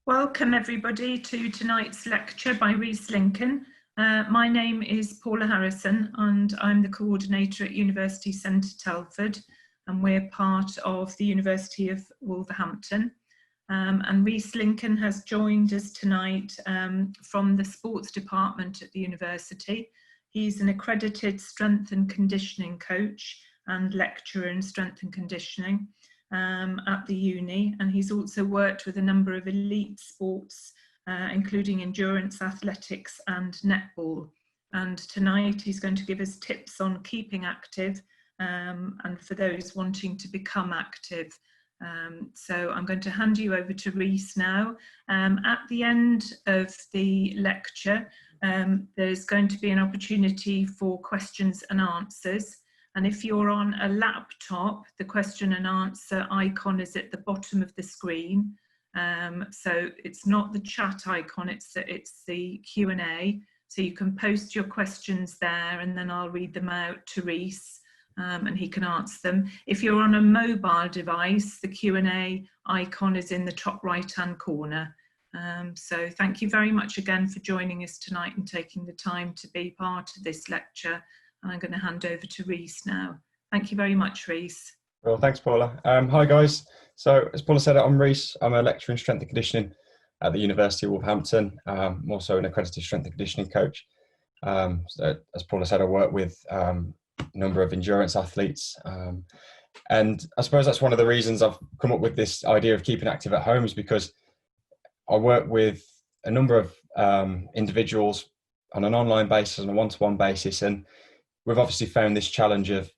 Welcome everybody to tonight's lecture by Rhys Lincoln. My name is Paula Harrison and I'm the coordinator at University Centre Telford, and we're part of the University of Wolverhampton. And Rhys Lincoln has joined us tonight from the sports department at the university. He's an accredited strength and conditioning coach and lecturer in strength and conditioning at the uni, and he's also worked with a number of elite sports, including endurance athletics and netball. And tonight he's going to give us tips on keeping active and for those wanting to become active. So I'm going to hand you over to Rhys now. At the end of the lecture, there's going to be an opportunity for questions and answers. And if you're on a laptop, the question and answer icon is at the bottom of the screen. So it's not the chat icon, it's the Q&A. So you can post your questions there and then I'll read them out to Rhys and he can answer them. If you're on a mobile device, the Q&A icon is in the top right-hand corner. So thank you very much again for joining us tonight and taking the time to be part of this lecture. And I'm going to hand over to Rhys now. Thank you very much, Rhys. Well, thanks, Paula. Hi, guys. So, as Paula said, I'm Rhys. I'm a lecturer in strength and conditioning at the University of Wolverhampton. I'm also an accredited strength and conditioning coach. So, as Paula said, I work with a number of endurance athletes. And I suppose that's one of the reasons I've come up with this idea of keeping active at home, is because I work with a number of individuals on an online basis, on a one-to-one basis, and we've obviously found this challenge of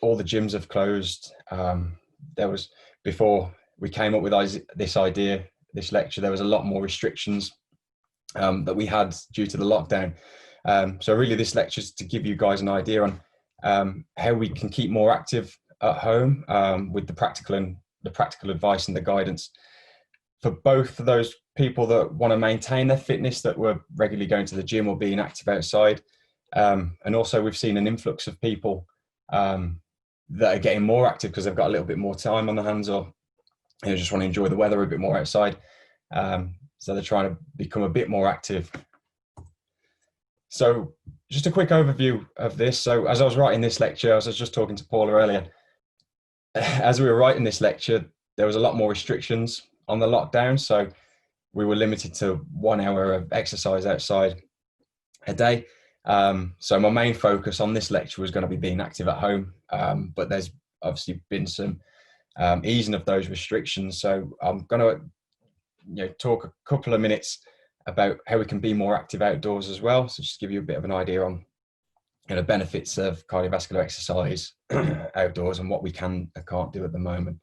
all the gyms have closed. There was, before we came up with this idea, this lecture, there was a lot more restrictions that we had due to the lockdown. So really this lecture is to give you guys an idea on how we can keep more active at home with the practical advice and the guidance for both of those people that want to maintain their fitness, that were regularly going to the gym or being active outside. And also we've seen an influx of people that are getting more active because they've got a little bit more time on their hands, or just want to enjoy the weather a bit more outside. So they're trying to become a bit more active. So just a quick overview of this. So as I was writing this lecture, I was just talking to Paula earlier, as we were writing this lecture, there was a lot more restrictions on the lockdown. So we were limited to 1 hour of exercise outside a day. So my main focus on this lecture was going to be being active at home, but there's obviously been some easing of those restrictions. So I'm going to talk a couple of minutes about how we can be more active outdoors as well. So just to give you a bit of an idea on benefits of cardiovascular exercise outdoors and what we can and can't do at the moment.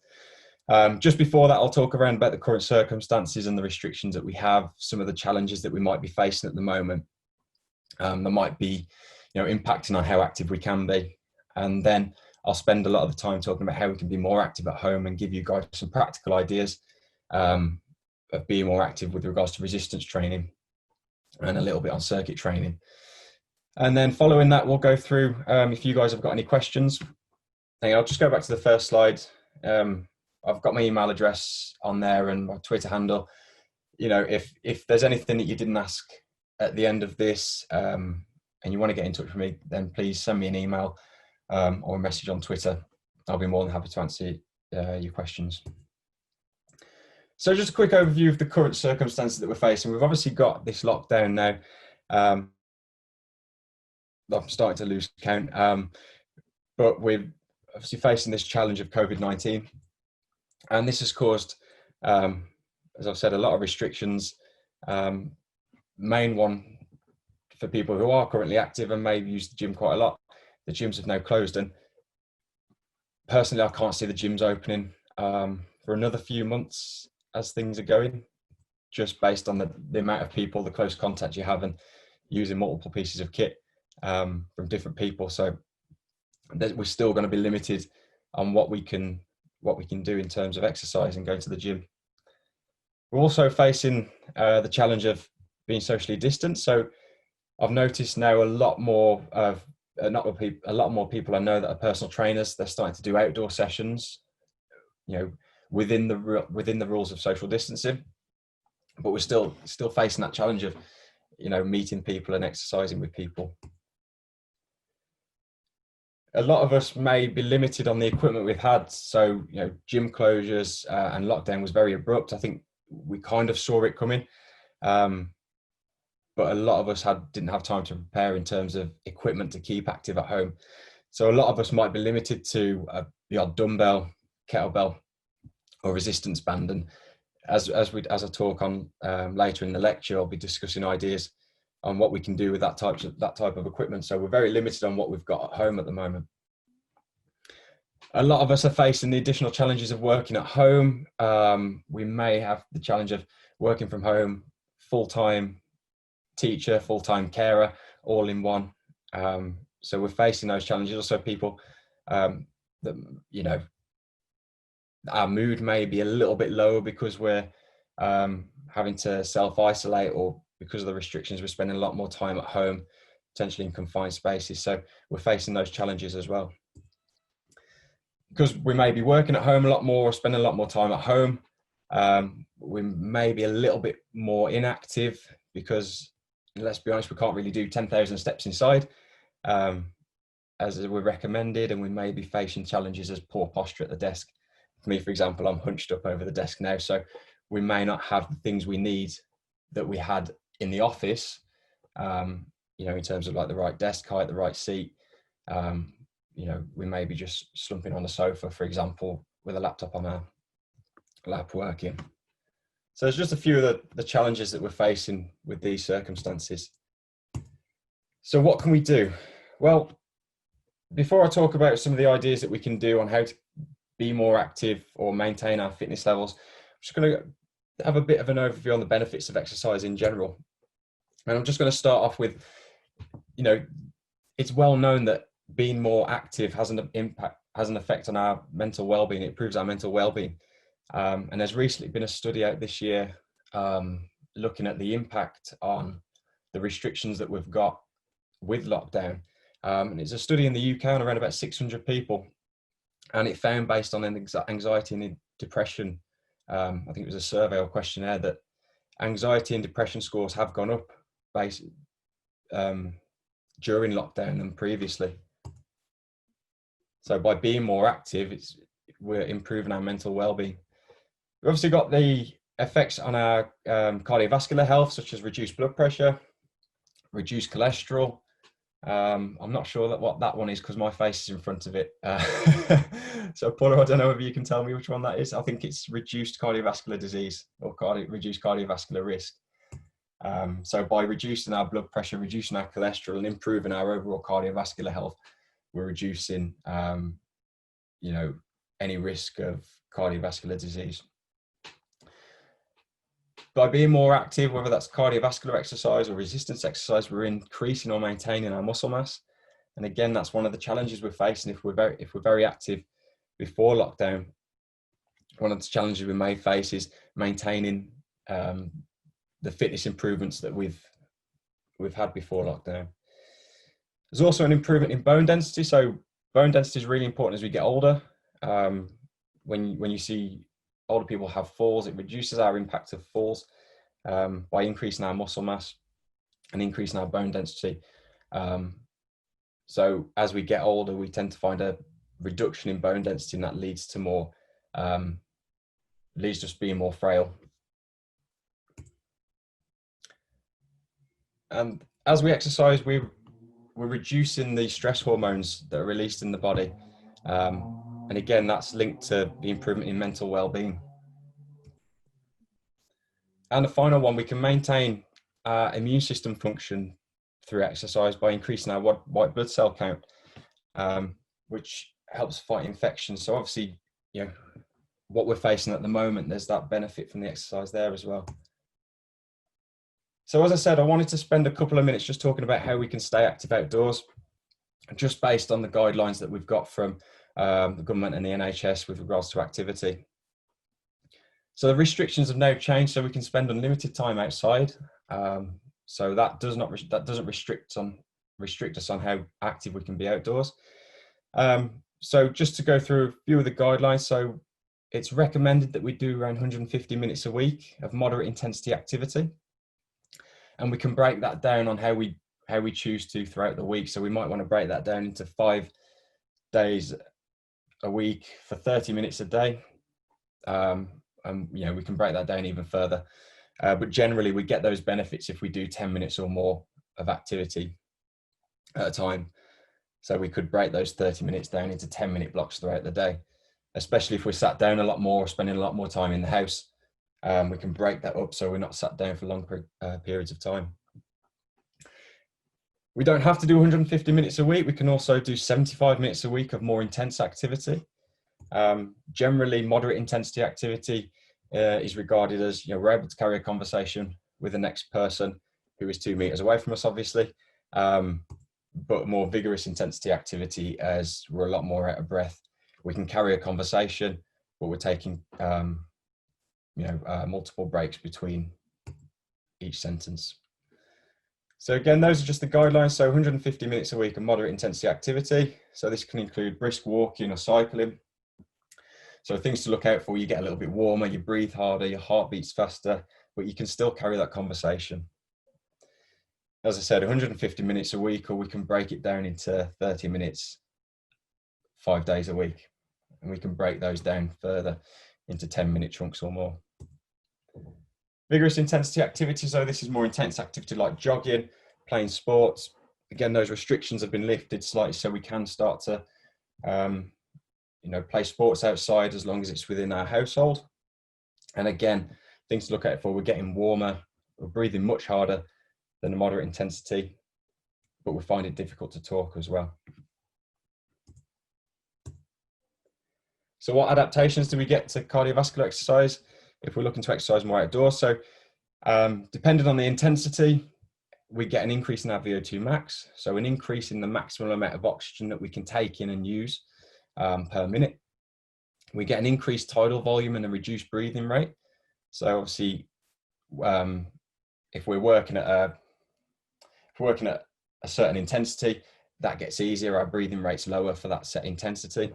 Just before that, I'll talk around about the current circumstances and the restrictions that we have, some of the challenges that we might be facing at the moment. That might be, impacting on how active we can be. And then I'll spend a lot of the time talking about how we can be more active at home and give you guys some practical ideas of being more active with regards to resistance training and a little bit on circuit training. And then following that, we'll go through, if you guys have got any questions. I'll just go back to the first slide. I've got my email address on there and my Twitter handle. If there's anything that you didn't ask at the end of this and you want to get in touch with me, then please send me an email or a message on Twitter. I'll be more than happy to answer your questions. So just a quick overview of the current circumstances that we're facing. We've obviously got this lockdown now. I'm starting to lose count, but we're obviously facing this challenge of COVID-19, and this has caused, as I've said, a lot of restrictions. Main one for people who are currently active and may use the gym quite a lot, the gyms have now closed, and personally I can't see the gyms opening for another few months as things are going, just based on the amount of people, the close contact you have, and using multiple pieces of kit from different people. So we're still going to be limited on what we can do in terms of exercise and going to the gym. We're also facing the challenge of being socially distant. So I've noticed now a lot more people I know that are personal trainers. They're starting to do outdoor sessions, within the rules of social distancing. but we're still facing that challenge of, you know, meeting people and exercising with people. A lot of us may be limited on the equipment we've had. So, you know, gym closures and lockdown was very abrupt. I think we kind of saw it coming. But a lot of us didn't have time to prepare in terms of equipment to keep active at home. So a lot of us might be limited to the odd dumbbell, kettlebell, or resistance band. And as I talk on later in the lecture, I'll be discussing ideas on what we can do with that type of equipment. So we're very limited on what we've got at home at the moment. A lot of us are facing the additional challenges of working at home. We may have the challenge of working from home, full-time teacher, full-time carer, all in one. So we're facing those challenges. Also, people that, you know, our mood may be a little bit lower because we're having to self-isolate, or because of the restrictions, we're spending a lot more time at home, potentially in confined spaces. So we're facing those challenges as well. Because we may be working at home a lot more, or spending a lot more time at home, we may be a little bit more inactive because, let's be honest, we can't really do 10,000 steps inside as we're recommended, and we may be facing challenges as poor posture at the desk. For me, for example, I'm hunched up over the desk now, so we may not have the things we need that we had in the office, you know, in terms of like the right desk height, the right seat. You know, we may be just slumping on the sofa, for example, with a laptop on our lap working. So there's just a few of the challenges that we're facing with these circumstances. So what can we do? Well, before I talk about some of the ideas that we can do on how to be more active or maintain our fitness levels, I'm just going to have a bit of an overview on the benefits of exercise in general. And I'm just going to start off with, you know, it's well known that being more active has an effect on our mental well-being. It improves our mental well-being. And there's recently been a study out this year looking at the impact on the restrictions that we've got with lockdown. And it's a study in the UK on around about 600 people. And it found, based on anxiety and depression, I think it was a survey or questionnaire, that anxiety and depression scores have gone up during lockdown than previously. So by being more active, we're improving our mental well-being. We've obviously got the effects on our cardiovascular health, such as reduced blood pressure, reduced cholesterol. I'm not sure what that one is because my face is in front of it. So Paula, I don't know if you can tell me which one that is. I think it's reduced cardiovascular disease, or reduced cardiovascular risk. So by reducing our blood pressure, reducing our cholesterol, and improving our overall cardiovascular health, we're reducing, you know, any risk of cardiovascular disease. By being more active, whether that's cardiovascular exercise or resistance exercise, we're increasing or maintaining our muscle mass. And again, that's one of the challenges we're facing if we're very active before lockdown. One of the challenges we may face is maintaining the fitness improvements that we've had before lockdown. There's also an improvement in bone density. So bone density is really important as we get older. When you see older people have falls, it reduces our impact of falls by increasing our muscle mass and increasing our bone density. So as we get older, we tend to find a reduction in bone density, and that leads to us being more frail. And as we exercise, we're reducing the stress hormones that are released in the body. And again, that's linked to the improvement in mental well-being. And the final one, we can maintain our immune system function through exercise by increasing our white blood cell count, which helps fight infections. So obviously, you know, what we're facing at the moment, there's that benefit from the exercise there as well. So as I said, I wanted to spend a couple of minutes just talking about how we can stay active outdoors, just based on the guidelines that we've got from the government and the NHS with regards to activity. So the restrictions have now changed, so we can spend unlimited time outside. So that doesn't restrict us on how active we can be outdoors. So just to go through a few of the guidelines. So it's recommended that we do around 150 minutes a week of moderate intensity activity. And we can break that down on how we choose to throughout the week. So we might want to break that down into 5 days a week for 30 minutes a day. And you know, we can break that down even further. But generally we get those benefits if we do 10 minutes or more of activity at a time. So we could break those 30 minutes down into 10-minute blocks throughout the day, especially if we're sat down a lot more, spending a lot more time in the house. We can break that up so we're not sat down for long periods of time. We don't have to do 150 minutes a week. We can also do 75 minutes a week of more intense activity. Generally, moderate intensity activity is regarded as, you know, we're able to carry a conversation with the next person who is 2 meters away from us, obviously. But more vigorous intensity activity, as we're a lot more out of breath. We can carry a conversation, but we're taking multiple breaks between each sentence. So again, those are just the guidelines. So 150 minutes a week of moderate intensity activity. So this can include brisk walking or cycling. So things to look out for: you get a little bit warmer, you breathe harder, your heart beats faster, but you can still carry that conversation. As I said, 150 minutes a week, or we can break it down into 30 minutes, 5 days a week. And we can break those down further into 10-minute chunks or more. Vigorous intensity activity. So this is more intense activity like jogging, playing sports. Again, those restrictions have been lifted slightly, so we can start to play sports outside as long as it's within our household. And again, things to look out for: we're getting warmer, we're breathing much harder than a moderate intensity, but we find it difficult to talk as well. So what adaptations do we get to cardiovascular exercise if we're looking to exercise more outdoors? So depending on the intensity, we get an increase in our VO2 max. So an increase in the maximum amount of oxygen that we can take in and use per minute. We get an increased tidal volume and a reduced breathing rate. So obviously, if we're working at a certain intensity, that gets easier. Our breathing rate's lower for that set intensity.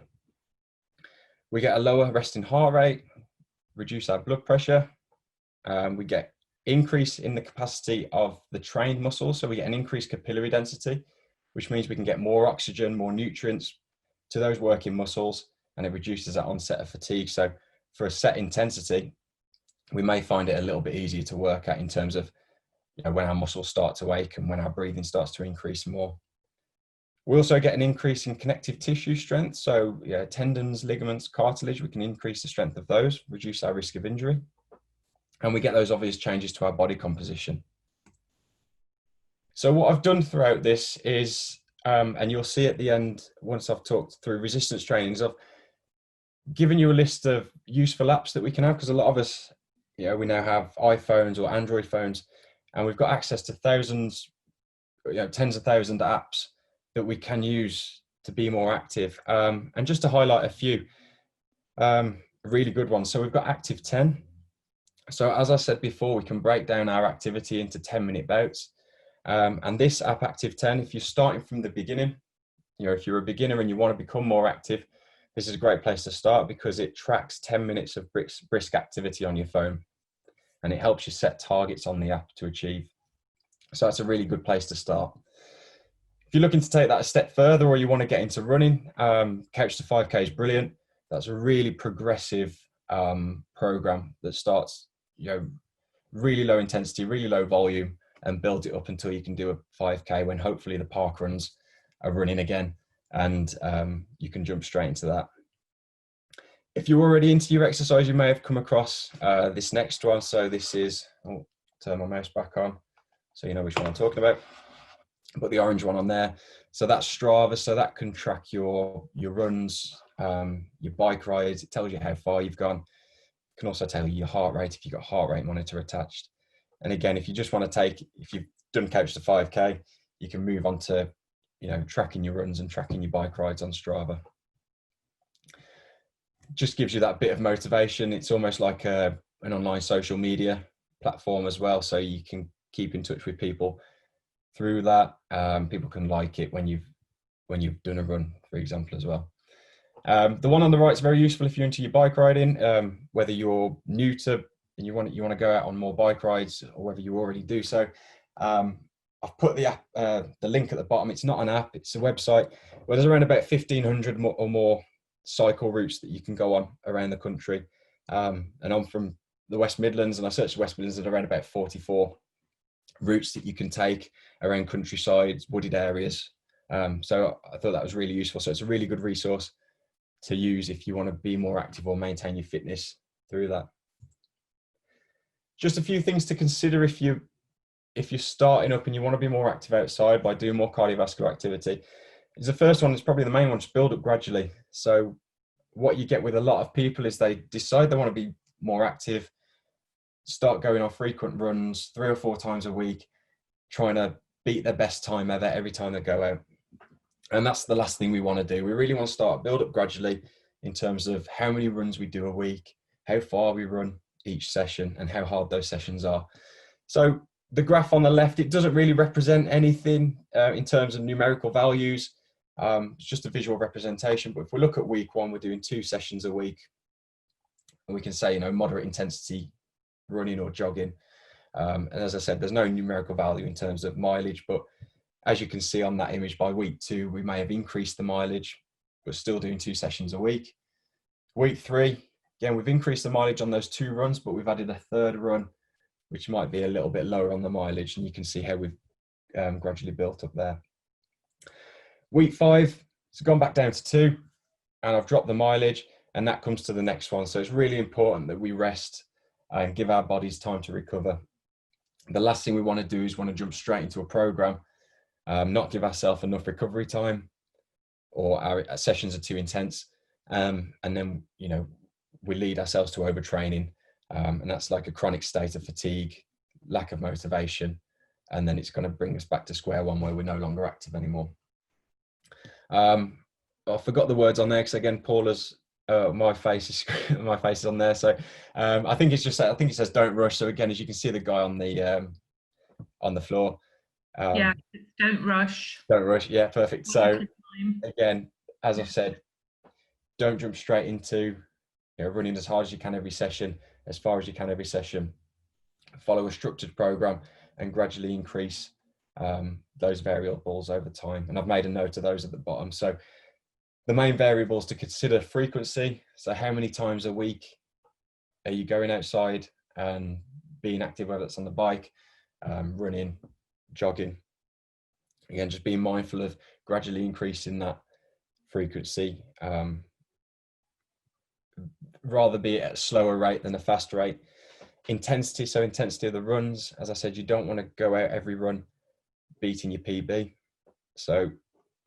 We get a lower resting heart rate, reduce our blood pressure. We get increase in the capacity of the trained muscles. So we get an increased capillary density, which means we can get more oxygen, more nutrients to those working muscles, and it reduces that onset of fatigue. So for a set intensity, we may find it a little bit easier to work at in terms of, you know, when our muscles start to ache and when our breathing starts to increase more. We also get an increase in connective tissue strength. So tendons, ligaments, cartilage, we can increase the strength of those, reduce our risk of injury. And we get those obvious changes to our body composition. So what I've done throughout this is, and you'll see at the end, once I've talked through resistance trainings, I've given you a list of useful apps that we can have, because a lot of us, we now have iPhones or Android phones, and we've got access to thousands, tens of thousands of apps that we can use to be more active. And just to highlight a few really good ones. So we've got Active 10. So as I said before, we can break down our activity into 10-minute bouts. And this app, Active 10, if you're starting from the beginning, if you're a beginner and you want to become more active, this is a great place to start, because it tracks 10 minutes of brisk activity on your phone, and it helps you set targets on the app to achieve. So that's a really good place to start. If you're looking to take that a step further, or you want to get into running, Couch to 5K is brilliant. That's a really progressive program that starts, really low intensity, really low volume, and build it up until you can do a 5K, when hopefully the park runs are running again, and you can jump straight into that. If you're already into your exercise, you may have come across this next one. So this is, turn my mouse back on so you know which one I'm talking about. Put the orange one on there. So that's Strava. So that can track your runs, your bike rides. It tells you how far you've gone. It can also tell you your heart rate if you've got a heart rate monitor attached. And again, if you just want to if you've done Couch to 5K, you can move on to, tracking your runs and tracking your bike rides on Strava. Just gives you that bit of motivation. It's almost like an online social media platform as well. So you can keep in touch with people through that. People can like it when you've done a run, for example, as well. The one on the right is very useful if you're into your bike riding, whether you're new to and you want to go out on more bike rides, or whether you already do so. I've put the link at the bottom. It's not an app, it's a website where there's around about 1,500 or more cycle routes that you can go on around the country. And I'm from the West Midlands, and I searched the West Midlands at around about 44 routes that you can take around countrysides, wooded areas. So I thought that was really useful. So it's a really good resource to use if you want to be more active or maintain your fitness through that. Just a few things to consider if you're starting up and you want to be more active outside by doing more cardiovascular activity. The first one is probably the main one, just build up gradually. So what you get with a lot of people is they decide they want to be more active, start going on frequent runs 3 or 4 times a week, trying to beat their best time ever every time they go out. And that's the last thing we want to do. We really want to start build up gradually in terms of how many runs we do a week, how far we run each session, and how hard those sessions are. So the graph on the left, it doesn't really represent anything in terms of numerical values. It's just a visual representation. But if we look at week 1, we're doing 2 sessions a week, and we can say, moderate intensity running or jogging. And as I said, there's no numerical value in terms of mileage, but as you can see on that image, by week 2, we may have increased the mileage, but still doing 2 sessions a week. Week 3, again, we've increased the mileage on those 2 runs, but we've added a 3rd run, which might be a little bit lower on the mileage. And you can see how we've gradually built up there. Week 5, it's gone back down to 2, and I've dropped the mileage, and that comes to the next one. So it's really important that we rest and give our bodies time to recover. The last thing we want to do is want to jump straight into a program, not give ourselves enough recovery time, or our sessions are too intense, and then we lead ourselves to overtraining, and that's like a chronic state of fatigue, lack of motivation, and then it's going to bring us back to square one where we're no longer active anymore. I forgot the words on there because again, Paula's my face is on there. So I think it says don't rush. So again, as you can see the guy on the floor. Yeah, don't rush. Don't rush. Yeah, perfect. So again, as I've said, don't jump straight into running as hard as you can every session, as far as you can every session. Follow a structured program and gradually increase those variables over time. And I've made a note of those at the bottom. So the main variables to consider: frequency. So how many times a week are you going outside and being active, whether it's on the bike, running, jogging. Again, just being mindful of gradually increasing that frequency. Rather be at a slower rate than a faster rate. Intensity, so intensity of the runs. As I said, you don't want to go out every run beating your PB. So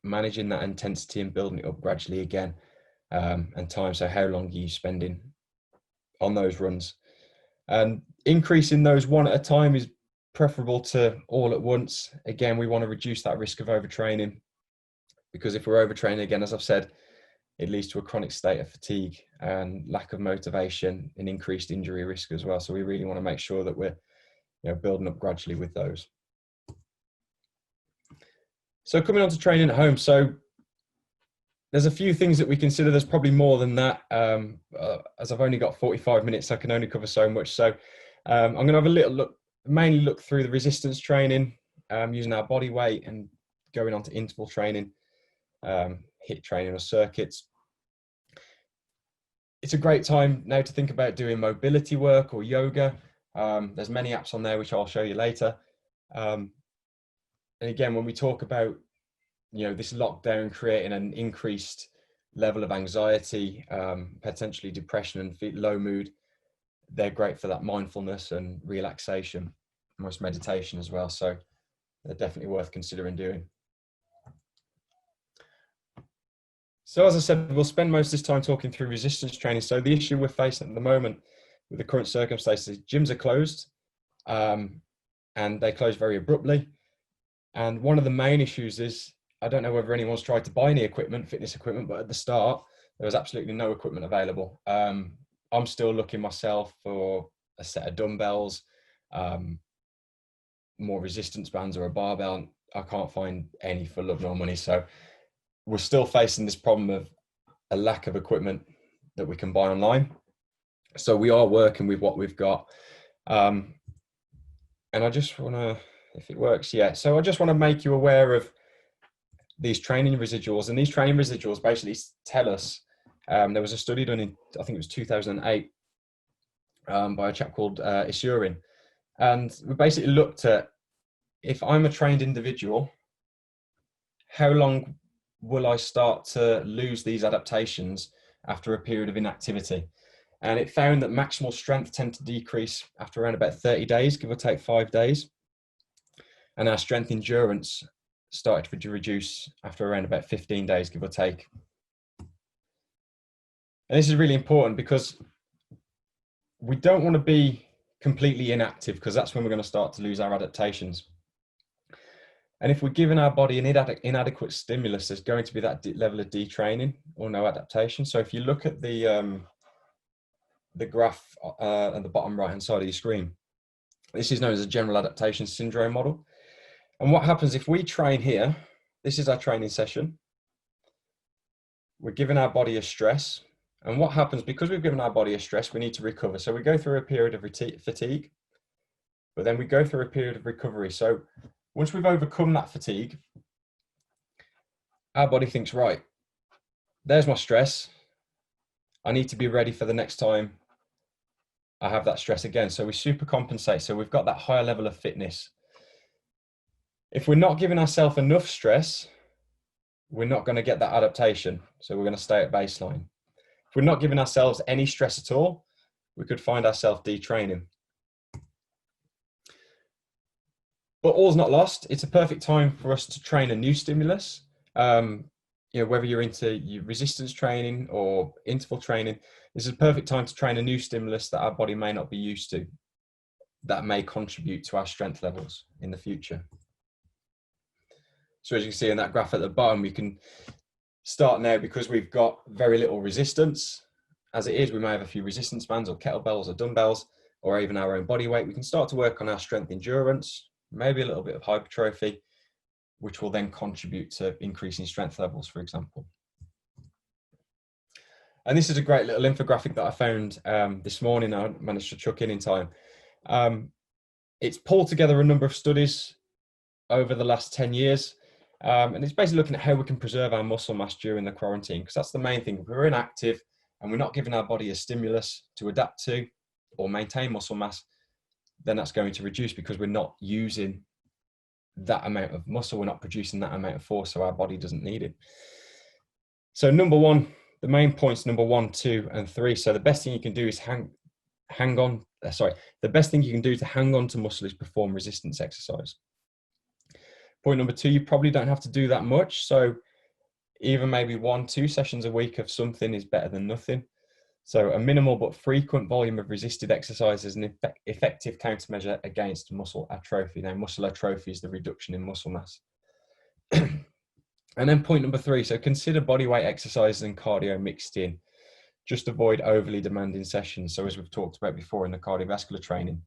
managing that intensity and building it up gradually again, and time. So how long are you spending on those runs? And increasing those one at a time is preferable to all at once. Again, we want to reduce that risk of overtraining, because if we're overtraining, again, as I've said, it leads to a chronic state of fatigue and lack of motivation and increased injury risk as well. So we really want to make sure that we're building up gradually with those. So coming on to training at home. So there's a few things that we consider. There's probably more than that. As I've only got 45 minutes, I can only cover so much. So I'm going to have a little look, mainly look through the resistance training, using our body weight and going on to interval training, HIIT training or circuits. It's a great time now to think about doing mobility work or yoga. There's many apps on there, which I'll show you later. And again, when we talk about, this lockdown creating an increased level of anxiety, potentially depression and low mood, they're great for that mindfulness and relaxation, almost meditation as well. So they're definitely worth considering doing. So as I said, we'll spend most of this time talking through resistance training. So the issue we're facing at the moment with the current circumstances, gyms are closed, and they close very abruptly. And one of the main issues is, I don't know whether anyone's tried to buy any equipment, fitness equipment, but at the start, there was absolutely no equipment available. I'm still looking myself for a set of dumbbells, more resistance bands or a barbell. I can't find any for love nor money. So we're still facing this problem of a lack of equipment that we can buy online. So we are working with what we've got. And I just want to, if it works, yeah. So I just want to make you aware of these training residuals, and these training residuals basically tell us, there was a study done in, I think it was 2008, by a chap called Isurin. And we basically looked at, if I'm a trained individual, how long will I start to lose these adaptations after a period of inactivity? And it found that maximal strength tend to decrease after around about 30 days, give or take 5 days. And our strength endurance started to reduce after around about 15 days, give or take. And this is really important because we don't want to be completely inactive, because that's when we're going to start to lose our adaptations. And if we're giving our body an inadequate stimulus, there's going to be that level of detraining or no adaptation. So if you look at the graph at the bottom right-hand side of your screen, this is known as a general adaptation syndrome model. And what happens if we train here, this is our training session, we're giving our body a stress. And what happens, because we've given our body a stress, we need to recover. So we go through a period of fatigue, but then we go through a period of recovery. So once we've overcome that fatigue, our body thinks, right, there's my stress. I need to be ready for the next time I have that stress again. So we super compensate. So we've got that higher level of fitness. If we're not giving ourselves enough stress, we're not going to get that adaptation. So we're going to stay at baseline. If we're not giving ourselves any stress at all, we could find ourselves detraining. But all's not lost. It's a perfect time for us to train a new stimulus. Whether you're into your resistance training or interval training, this is a perfect time to train a new stimulus that our body may not be used to, that may contribute to our strength levels in the future. So as you can see in that graph at the bottom, we can start now because we've got very little resistance. As it is, we may have a few resistance bands or kettlebells or dumbbells, or even our own body weight. We can start to work on our strength endurance, maybe a little bit of hypertrophy, which will then contribute to increasing strength levels, for example. And this is a great little infographic that I found this morning. I managed to chuck in time. It's pulled together a number of studies over the last 10 years. And it's basically looking at how we can preserve our muscle mass during the quarantine, because that's the main thing. If we're inactive and we're not giving our body a stimulus to adapt to or maintain muscle mass, then that's going to reduce because we're not using that amount of muscle, we're not producing that amount of force, so our body doesn't need it. So number one, the main points, number 1, 2, and 3. So the best thing you can do is the best thing you can do to hang on to muscle is perform resistance exercise. Point number 2, you probably don't have to do that much. So even maybe 1-2 sessions a week of something is better than nothing. So a minimal but frequent volume of resisted exercise is an effective countermeasure against muscle atrophy. Now, muscle atrophy is the reduction in muscle mass. And then point number 3, so consider bodyweight exercises and cardio mixed in. Just avoid overly demanding sessions. So as we've talked about before in the cardiovascular training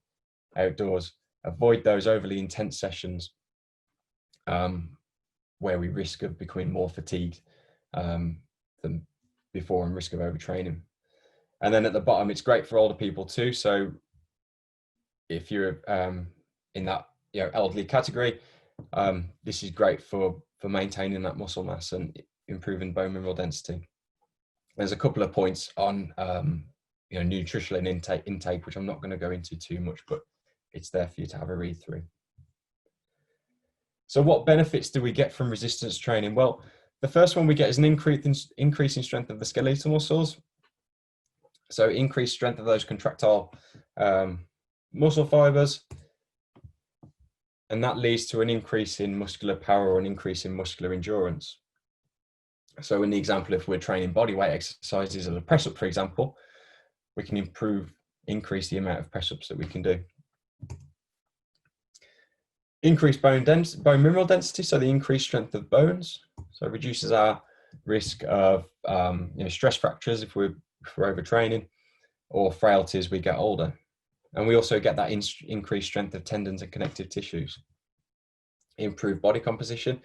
outdoors, avoid those overly intense sessions where we risk of becoming more fatigued than before and risk of overtraining. And then at the bottom, it's great for older people too. So if you're in that elderly category, this is great for maintaining that muscle mass and improving bone mineral density. There's a couple of points on nutritional intake, which I'm not going to go into too much, but it's there for you to have a read through. So what benefits do we get from resistance training? Well, the first one we get is an increase in strength of the skeletal muscles. So increased strength of those contractile muscle fibers. And that leads to an increase in muscular power or an increase in muscular endurance. So in the example, if we're training bodyweight exercises as a press up, for example, we can increase the amount of press ups that we can do. Increased bone mineral density, so the increased strength of bones. So it reduces our risk of stress fractures if we're overtraining, or frailty as we get older. And we also get that increased strength of tendons and connective tissues. Improved body composition.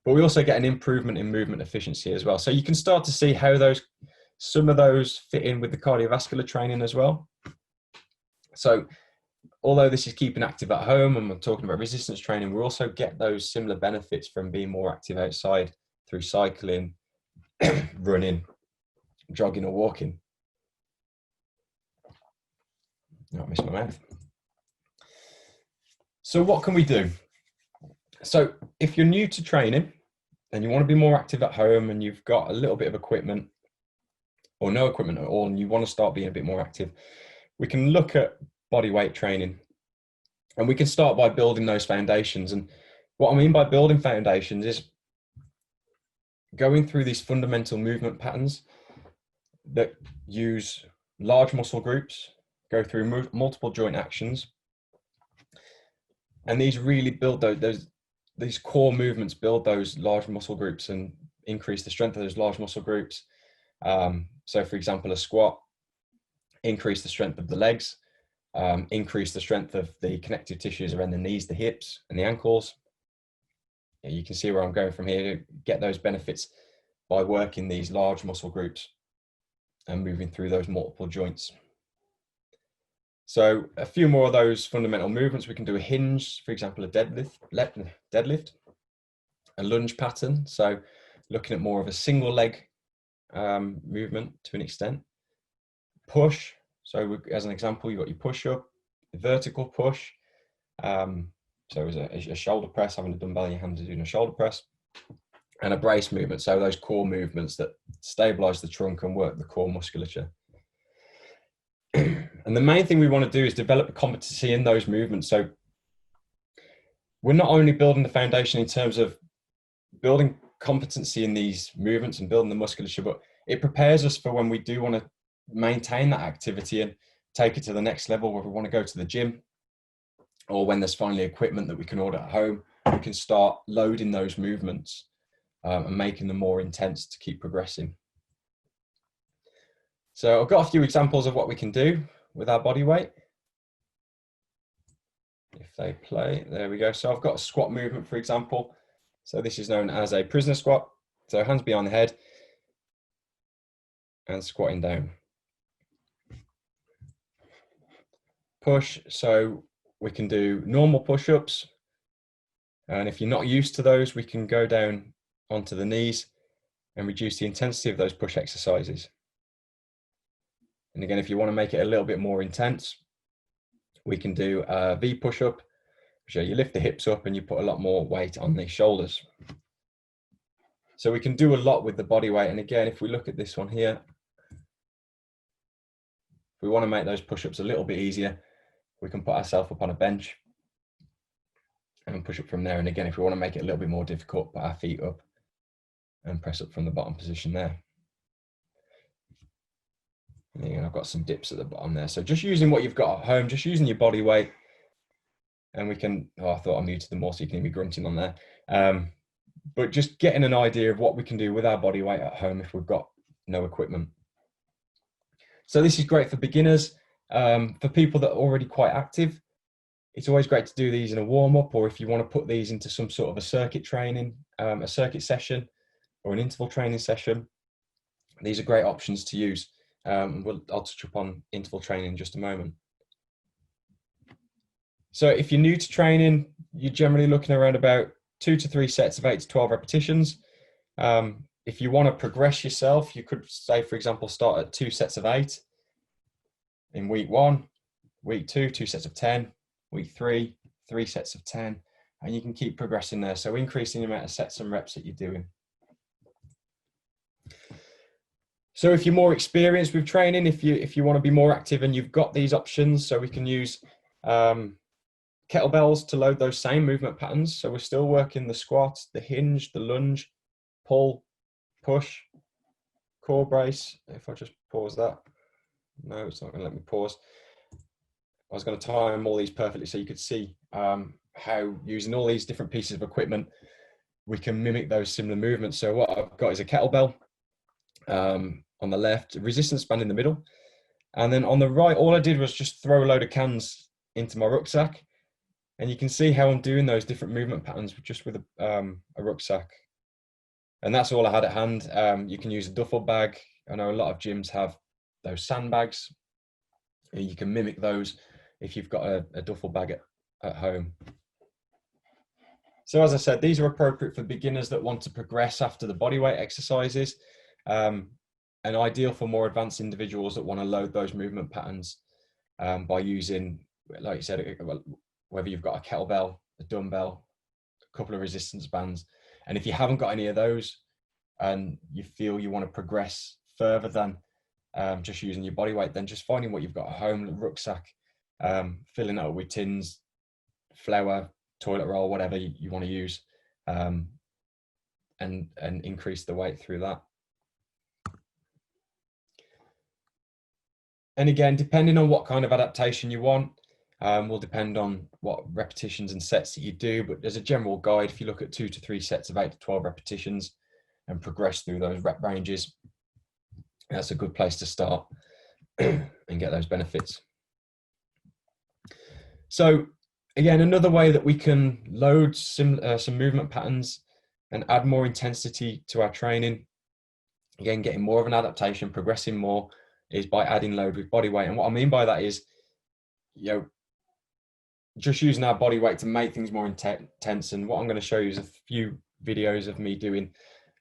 but we also get an improvement in movement efficiency as well. So you can start to see how some of those fit in with the cardiovascular training as well. So although this is keeping active at home and we're talking about resistance training, we also get those similar benefits from being more active outside through cycling, running, jogging or walking. Oh, I missed my mouth. So what can we do? So if you're new to training and you want to be more active at home and you've got a little bit of equipment or no equipment at all and you want to start being a bit more active, we can look at body weight training, and we can start by building those foundations. And what I mean by building foundations is going through these fundamental movement patterns that use large muscle groups, go through multiple joint actions, and these really build these core movements, build those large muscle groups and increase the strength of those large muscle groups. So for example, a squat, increase the strength of the legs, increase the strength of the connective tissues around the knees, the hips and the ankles. You can see where I'm going from here to get those benefits by working these large muscle groups and moving through those multiple joints. So a few more of those fundamental movements. We can do a hinge, for example, a deadlift, a lunge pattern. So looking at more of a single leg movement to an extent. Push. So as an example, you've got your push up, vertical push. So as a shoulder press, having a dumbbell in your hand to doing a shoulder press, and a brace movement. So those core movements that stabilize the trunk and work the core musculature. And the main thing we want to do is develop a competency in those movements. So we're not only building the foundation in terms of building competency in these movements and building the musculature, but it prepares us for when we do want to maintain that activity and take it to the next level, where we want to go to the gym, or when there's finally equipment that we can order at home, we can start loading those movements and making them more intense to keep progressing. So I've got a few examples of what we can do with our body weight. If they play, there we go. So I've got a squat movement, for example. So this is known as a prisoner squat. So hands behind the head and squatting down. Push, so we can do normal push-ups. And if you're not used to those, we can go down onto the knees and reduce the intensity of those push exercises. And again, if you want to make it a little bit more intense, we can do a V push-up. So you lift the hips up and you put a lot more weight on the shoulders. So we can do a lot with the body weight. And again, if we look at this one here, if we want to make those push-ups a little bit easier, we can put ourselves up on a bench and push up from there. And again, if we want to make it a little bit more difficult, put our feet up and press up from the bottom position there. And again, I've got some dips at the bottom there. So just using what you've got at home, just using your body weight. And we can, oh, I thought I muted them more so you can hear me grunting on there. But just getting an idea of what we can do with our body weight at home if we've got no equipment. So this is great for beginners. For people that are already quite active, it's always great to do these in a warm-up, or if you want to put these into some sort of a circuit training, a circuit session or an interval training session. These are great options to use. I'll touch upon interval training in just a moment. So if you're new to training, you're generally looking around about 2 to 3 sets of 8 to 12 repetitions. If you want to progress yourself, you could say, for example, start at 2 sets of 8 in week 1, week 2, 2 sets of 10, week 3, 3 sets of 10, and you can keep progressing there. So increasing the amount of sets and reps that you're doing. So if you're more experienced with training, if you want to be more active and you've got these options, so we can use kettlebells to load those same movement patterns. So we're still working the squat, the hinge, the lunge, pull, push, core brace. If I just pause that. No, it's not going to let me pause. I was going to time all these perfectly so you could see how using all these different pieces of equipment, we can mimic those similar movements. So what I've got is a kettlebell on the left, a resistance band in the middle. And then on the right, all I did was just throw a load of cans into my rucksack. And you can see how I'm doing those different movement patterns just with a rucksack And that's all I had at hand. You can use a duffel bag. I know a lot of gyms have those sandbags. You can mimic those if you've got a duffel bag at home. So as I said, these are appropriate for beginners that want to progress after the bodyweight exercises, and ideal for more advanced individuals that want to load those movement patterns by using, like you said, whether you've got a kettlebell, a dumbbell, a couple of resistance bands. And if you haven't got any of those and you feel you want to progress further than just using your body weight, then just finding what you've got at home, a rucksack, filling it up with tins, flour, toilet roll, whatever you want to use, and increase the weight through that. And again, depending on what kind of adaptation you want, will depend on what repetitions and sets that you do. But as a general guide, if you look at 2 to 3 sets of 8 to 12 repetitions and progress through those rep ranges, that's a good place to start and get those benefits. So again, another way that we can load some movement patterns and add more intensity to our training, again, getting more of an adaptation, progressing more, is by adding load with body weight. And what I mean by that is, just using our body weight to make things more intense. And what I'm going to show you is a few videos of me doing,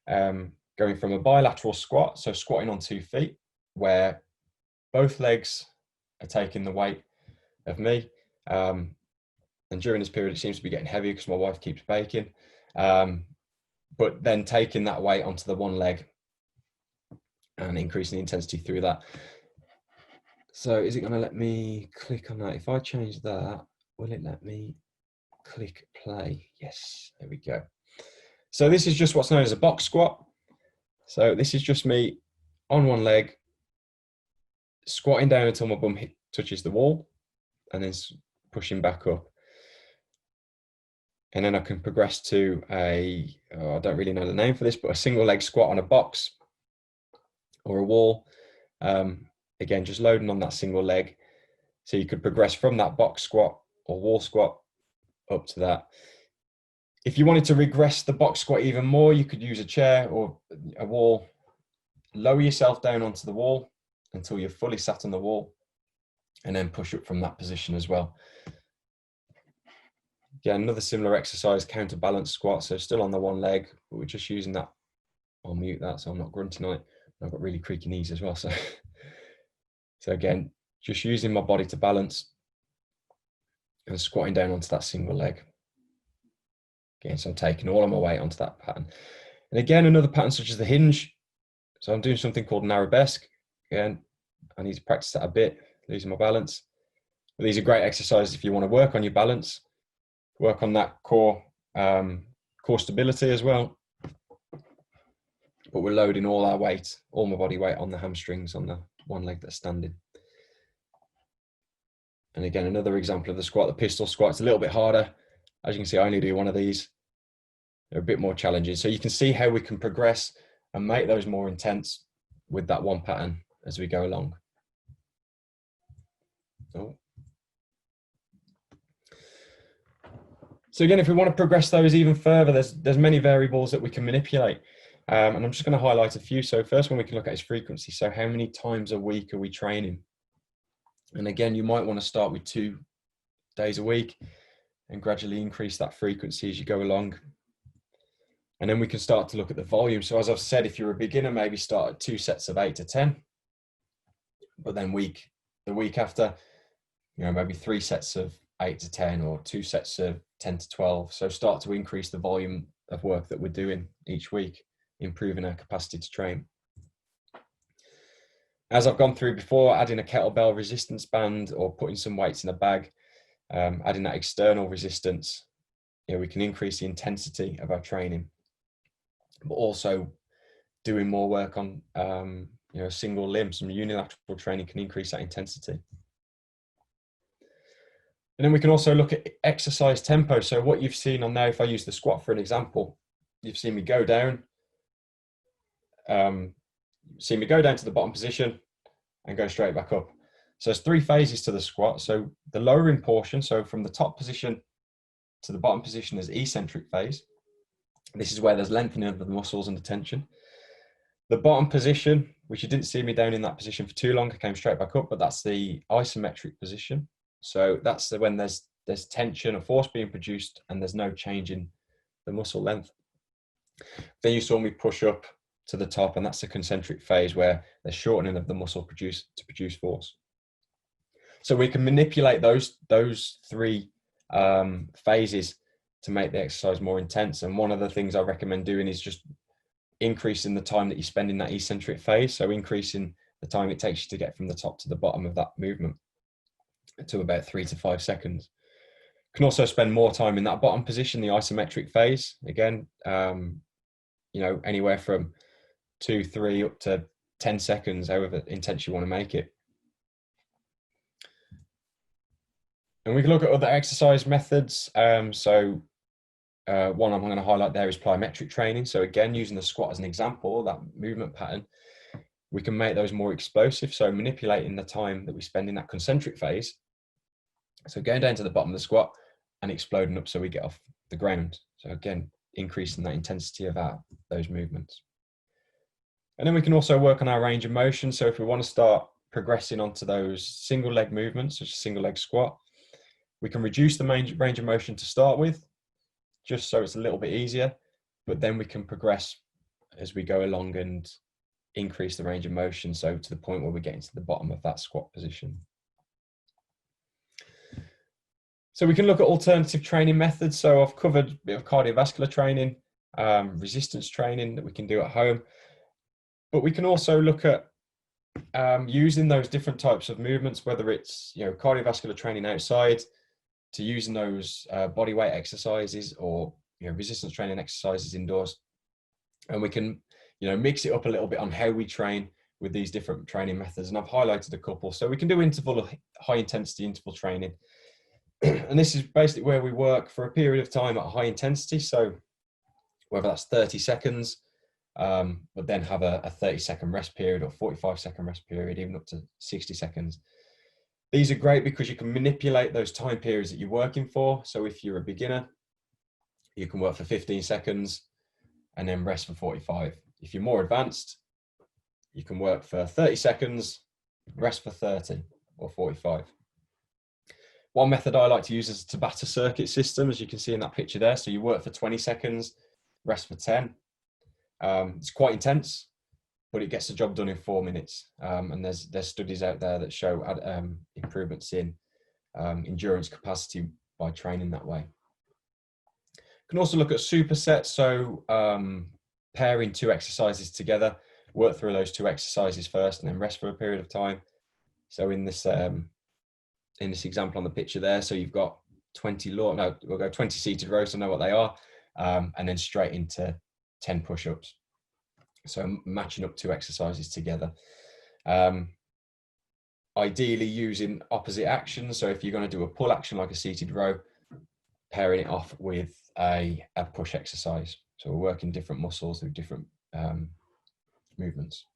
going from a bilateral squat, so squatting on 2 feet, where both legs are taking the weight of me. And during this period, it seems to be getting heavier because my wife keeps baking. But then taking that weight onto the one leg and increasing the intensity through that. So is it going to let me click on that? If I change that, will it let me click play? Yes, there we go. So this is just what's known as a box squat. So this is just me on one leg, squatting down until my bum touches the wall, and then pushing back up. And then I can progress to I don't really know the name for this, but a single leg squat on a box or a wall. Again, just loading on that single leg. So you could progress from that box squat or wall squat up to that. If you wanted to regress the box squat even more, you could use a chair or a wall, lower yourself down onto the wall until you're fully sat on the wall, and then push up from that position as well. Again, another similar exercise, counterbalance squat. So still on the one leg, but we're just using that. I'll mute that so I'm not grunting on it. I've got really creaky knees as well. So again, just using my body to balance and squatting down onto that single leg. Again, so I'm taking all of my weight onto that pattern. And again, another pattern such as the hinge. So I'm doing something called an arabesque. Again, I need to practice that a bit, losing my balance. But these are great exercises if you want to work on your balance, work on that core stability as well. But we're loading all our weight, all my body weight on the hamstrings on the one leg that's standing. And again, another example of the squat, the pistol squat. It's a little bit harder. As you can see, I only do one of these. They're a bit more challenging. So you can see how we can progress and make those more intense with that one pattern as we go along. Oh. So again, if we want to progress those even further, there's many variables that we can manipulate. And I'm just going to highlight a few. So first one we can look at is frequency. So how many times a week are we training? And again, you might want to start with 2 days a week and gradually increase that frequency as you go along. And then we can start to look at the volume. So as I've said, if you're a beginner, maybe start at 2 sets of 8 to 10. But then the week after, maybe 3 sets of 8 to 10 or 2 sets of 10 to 12. So start to increase the volume of work that we're doing each week, improving our capacity to train. As I've gone through before, adding a kettlebell resistance band or putting some weights in a bag, adding that external resistance, we can increase the intensity of our training, but also doing more work on single limb, some unilateral training can increase that intensity. And then we can also look at exercise tempo. So what you've seen on there, if I use the squat for an example, you've seen me go down, to the bottom position and go straight back up. So there's 3 phases to the squat. So the lowering portion, so from the top position to the bottom position is eccentric phase. This is where there's lengthening of the muscles and the tension. The bottom position, which you didn't see me down in that position for too long, I came straight back up, but that's the isometric position. So that's when there's tension or force being produced and there's no change in the muscle length. Then you saw me push up to the top, and that's the concentric phase where there's shortening of the muscle to produce force. So we can manipulate those three phases to make the exercise more intense. And one of the things I recommend doing is just increasing the time that you spend in that eccentric phase. So increasing the time it takes you to get from the top to the bottom of that movement to about 3 to 5 seconds. You can also spend more time in that bottom position, the isometric phase. Again, you know, anywhere from 2, 3 up to 10 seconds, however intense you want to make it. And we can look at other exercise methods. One I'm going to highlight there is plyometric training. So again, using the squat as an example, that movement pattern, we can make those more explosive. So manipulating the time that we spend in that concentric phase. So going down to the bottom of the squat and exploding up so we get off the ground. So again, increasing that intensity of those movements. And then we can also work on our range of motion. So if we want to start progressing onto those single leg movements, such as single leg squat, we can reduce the range of motion to start with, just so it's a little bit easier, but then we can progress as we go along and increase the range of motion, so to the point where we're getting to the bottom of that squat position. So we can look at alternative training methods. So I've covered a bit of cardiovascular training, resistance training that we can do at home, but we can also look at using those different types of movements, whether it's, you know, cardiovascular training outside, to using those body weight exercises, or, you know, resistance training exercises indoors. And we can, you know, mix it up a little bit on how we train with these different training methods. And I've highlighted a couple. So we can do high intensity interval training. And this is basically where we work for a period of time at high intensity. So whether that's 30 seconds, but then have a 30-second rest period, or 45-second rest period, even up to 60 seconds. These are great because you can manipulate those time periods that you're working for. So if you're a beginner, you can work for 15 seconds and then rest for 45. If you're more advanced, you can work for 30 seconds, rest for 30 or 45. One method I like to use is a Tabata circuit system, as you can see in that picture there. So you work for 20 seconds, rest for 10. It's quite intense, but it gets the job done in 4 minutes. And there's studies out there that show improvements in endurance capacity by training that way. You can also look at supersets. So pairing 2 exercises together, work through those 2 exercises first and then rest for a period of time. So in this example on the picture there, so you've got 20 we'll go 20 seated rows, so know what they are, and then straight into 10 push-ups. So matching up 2 exercises together. Ideally using opposite actions. So if you're going to do a pull action like a seated row, pairing it off with a push exercise. So we're working different muscles through different movements.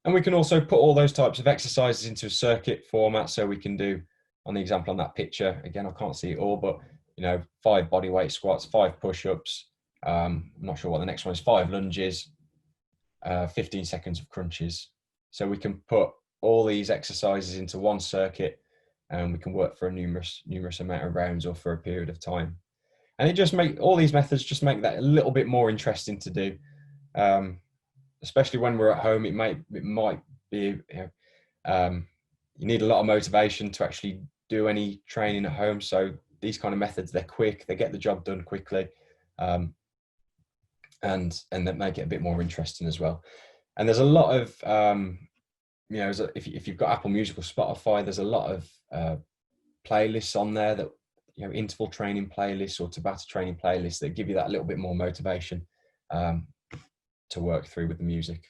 And we can also put all those types of exercises into a circuit format. So we can do, on the example on that picture, again, I can't see it all, but, you know, 5 body weight squats, 5 push-ups, I'm not sure what the next one is, 5 lunges, 15 seconds of crunches. So we can put all these exercises into one circuit, and we can work for a numerous amount of rounds or for a period of time. And it just all these methods just make that a little bit more interesting to do. Especially when we're at home, it might be, you need a lot of motivation to actually do any training at home. So these kind of methods, they're quick, they get the job done quickly. And that make it a bit more interesting as well. And there's a lot of, you know, if you've got Apple Music or Spotify, there's a lot of playlists on there that, you know, interval training playlists or Tabata training playlists that give you that little bit more motivation to work through with the music.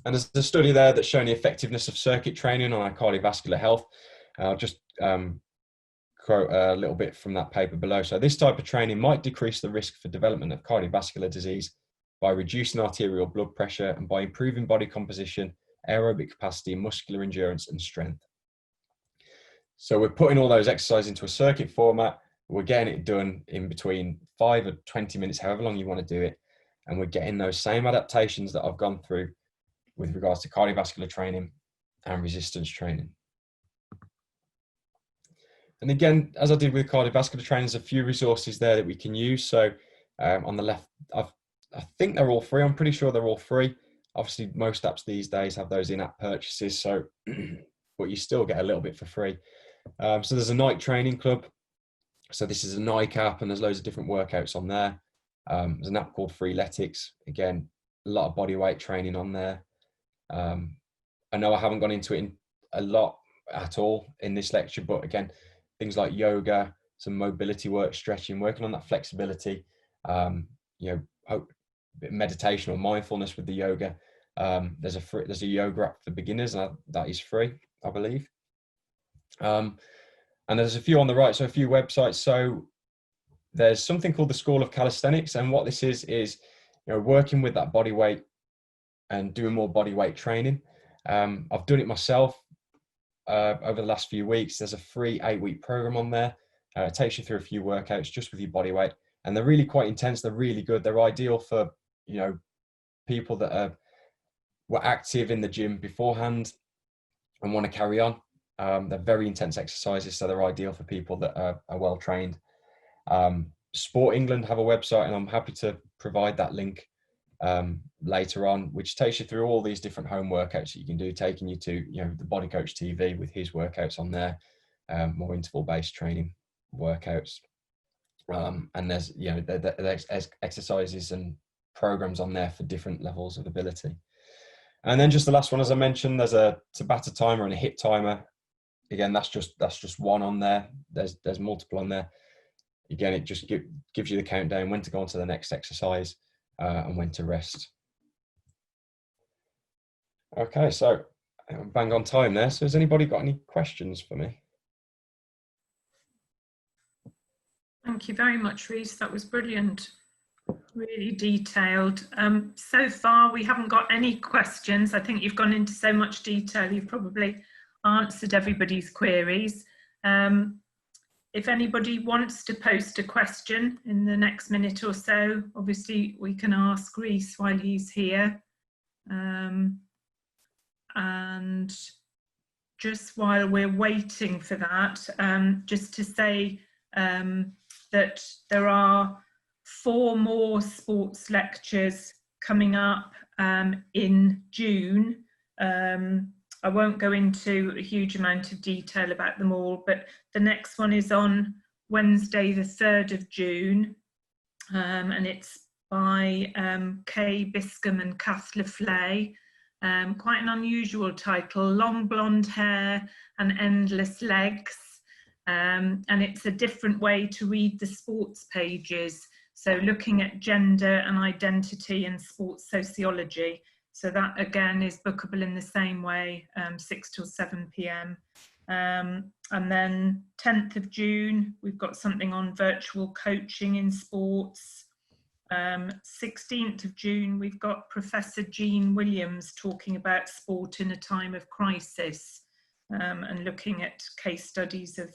And there's a study there that's showing the effectiveness of circuit training on our cardiovascular health. I'll just quote a little bit from that paper below. So this type of training might decrease the risk for development of cardiovascular disease by reducing arterial blood pressure and by improving body composition, aerobic capacity, muscular endurance and strength. So we're putting all those exercises into a circuit format. we're getting it done in between 5 or 20 minutes, however long you want to do it. And we're getting those same adaptations that I've gone through with regards to cardiovascular training and resistance training. And again, as I did with cardiovascular training, there's a few resources there that we can use. So on the left, I think they're all free. I'm pretty sure they're all free. Obviously, most apps these days have those in-app purchases, so but you still get a little bit for free. So there's a Nike Training Club. So this is a Nike app, and there's loads of different workouts on there. There's an app called Freeletics. Again, a lot of body weight training on there. I know I haven't gone into it a lot at all in this lecture, but again, things like yoga, some mobility work, stretching, working on that flexibility, you know, meditation or mindfulness with the yoga. There's a yoga app for beginners, and that is free, I believe. And there's a few on the right, so a few websites. So there's something called the School of Calisthenics, and what this is, you know, working with that body weight and doing more body weight training. I've done it myself over the last few weeks. There's a free 8-week program on there. It takes you through a few workouts just with your body weight, and they're really quite intense. They're really good. They're ideal for, you know, people that were active in the gym beforehand and want to carry on. They're very intense exercises, so they're ideal for people that are well trained. Sport England have a website, and I'm happy to provide that link later on, which takes you through all these different home workouts that you can do, taking you to, you know, the Body Coach TV with his workouts on there, more interval-based training workouts, and there's, you know, there's exercises and programs on there for different levels of ability. And then just the last one, as I mentioned, there's a Tabata timer and a HIIT timer. Again, that's just one on there. There's multiple on there. Again, it just gives you the countdown, when to go on to the next exercise, and when to rest. Okay, so bang on time there. So has anybody got any questions for me? Thank you very much, Rhys. That was brilliant. Really detailed. So far, we haven't got any questions. I think you've gone into so much detail. You've probably answered everybody's queries. If anybody wants to post a question in the next minute or so, obviously we can ask Rhys while he's here. And just while we're waiting for that, just to say that there are 4 more sports lectures coming up in June. I won't go into a huge amount of detail about them all, but the next one is on Wednesday, the 3rd of June, and it's by Kay Biscombe and Kath LaFlay. Quite an unusual title, Long Blonde Hair and Endless Legs, and it's a different way to read the sports pages, so looking at gender and identity and sports sociology. So that again is bookable in the same way, 6 till 7 p.m. And then 10th of June, we've got something on virtual coaching in sports. 16th of June, we've got Professor Jean Williams talking about sport in a time of crisis, and looking at case studies of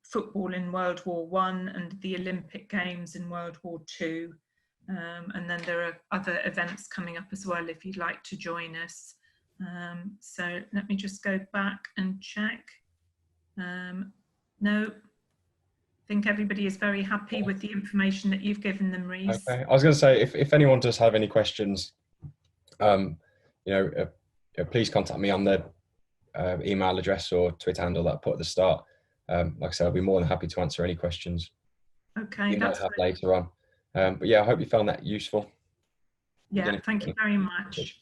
football in World War I and the Olympic Games in World War II. And then there are other events coming up as well if you'd like to join us. So let me just go back and check. No, I think everybody is very happy with the information that you've given them, Rhys. Okay. I was going to say, if anyone does have any questions, you know, please contact me on the email address or Twitter handle that I put at the start. Like I said, I'll be more than happy to answer any questions you might have later on. But yeah, I hope you found that useful. Yeah, thank you very much.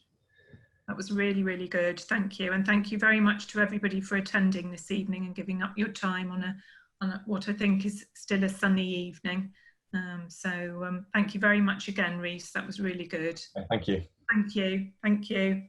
That was really, really good. Thank you. And thank you very much to everybody for attending this evening and giving up your time on what I think is still a sunny evening. Thank you very much again, Rhys. That was really good. Thank you. Thank you. Thank you.